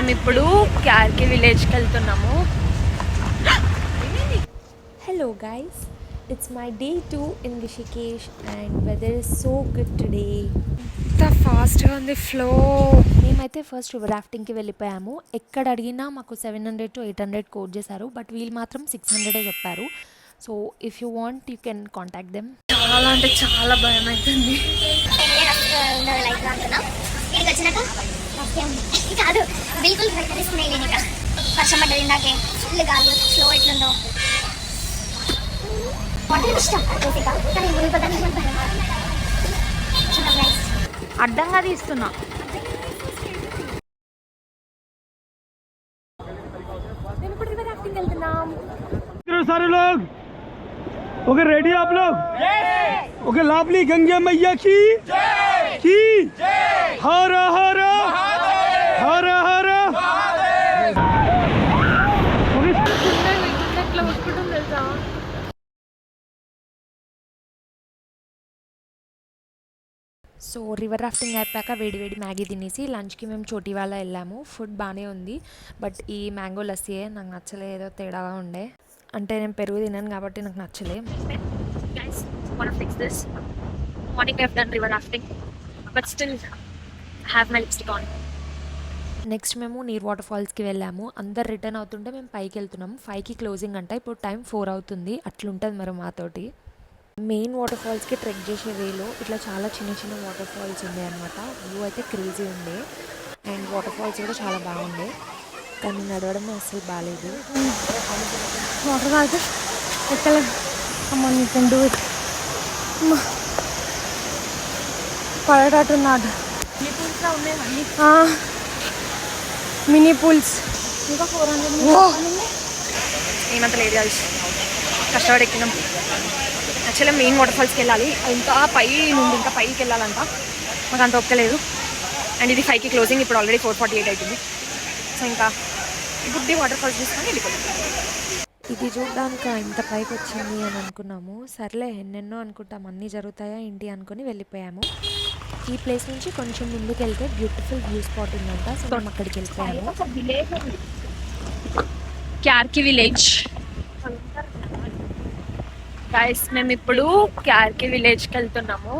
మేము ఇప్పుడు క్యార్కి విలేజ్కి వెళ్తున్నాము. Hello guys, it's my day 2 in Rishikesh and weather is so good today. ఎంత ఫాస్ట్గా ఉంది ఫ్లో. మేమైతే ఫస్ట్ రివర్ రాఫ్టింగ్కి వెళ్ళిపోయాము. ఎక్కడ అడిగినా మాకు 700 to 800 కోట్ చేశారు, బట్ వీళ్ళు మాత్రం 600 చెప్పారు. So if you want you can contact them. చాలా అంటే చాలా భయం అవుతుంది. కాదు బిల్కుల్ ప్రకటిస్తున్నాయి లేనిక వర్షం పడ్డది ఇందాకే ఫుల్ గాలి స్లో ఎట్లుందో ఇష్టం కానీ అడ్డంగా తీస్తున్నా. మేము ఇప్పుడు రివర్ రాఫ్టింగ్ వెళ్తున్నాం. सारे लोग ओके रेडी आप लोग ओके लाभली गंगे मैया की हर हर हर हर సో రివర్ రాఫ్టింగ్ అయిపోయాక వేడి వేడి మ్యాగీ తినేసి లంచ్కి మేము చోటీ వాళ్ళ వెళ్ళాము. ఫుడ్ బాగానే ఉంది, బట్ ఈ మ్యాంగో లస్సీయే నాకు నచ్చలే, ఏదో తేడాగా ఉండే. అంటే నేను పెరుగు తిన్నాను కాబట్టి నాకు నచ్చలే. Guys, want to fix this. Morning we have done river rafting, but still have my lipstick on. Next మేము నీర్ వాటర్ ఫాల్స్కి వెళ్ళాము. అందరు రిటర్న్ అవుతుంటే మేము పైకి వెళ్తున్నాము. 5కి క్లోజింగ్ అంట, ఇప్పుడు టైం 4 అవుతుంది. అట్లుంటుంది మరి మాతోటి. మెయిన్ వాటర్ ఫాల్స్కి ట్రెక్ చేసే వేలో ఇట్లా చాలా చిన్న చిన్న వాటర్ ఫాల్స్ ఉండే అనమాట. వ్యూ అయితే క్రేజీ ఉండే అండ్ వాటర్ ఫాల్స్ కూడా చాలా బాగుండే, కానీ నడవడమే అస్సలు బాగాలేదు. వాటర్ కాదు ఎక్కడ అమ్మ యూ కెన్ డూ ఇట్. పడేటట్టున్నాడు. మినీ పూల్స్ ఇంకా 400 ఏమంత లేదు కలిసి కష్టపడి ఎక్కినాం. యాక్చువల్గా మెయిన్ వాటర్ ఫాల్స్కి వెళ్ళాలి, ఇంకా పై నుండి ఇంకా పైకి వెళ్ళాలంట. మాకు అంత ఒక్కలేదు. అండ్ ఇది 5కి క్లోజింగ్, ఇప్పుడు ఆల్రెడీ 4:48 అవుతుంది. సో ఇంకా ఇప్పుడు వాటర్ ఫాల్స్ చూసుకొని వెళ్ళిపోతాం. ఇది చూడడానికి ఇంత పైకి వచ్చింది అని అనుకున్నాము. సర్లే ఎన్నెన్నో అనుకుంటాం, అన్నీ జరుగుతాయా ఏంటి అనుకుని వెళ్ళిపోయాము. ఈ ప్లేస్ నుంచి కొంచెం ముందుకు వెళ్తే బ్యూటిఫుల్ వ్యూ స్పాట్ ఉందంట. సో మేము అక్కడికి వెళ్ళిపోయాము. క్యార్కి విలేజ్. గైస్ మేము ఇప్పుడు క్యార్కి విలేజ్కి వెళ్తున్నాము.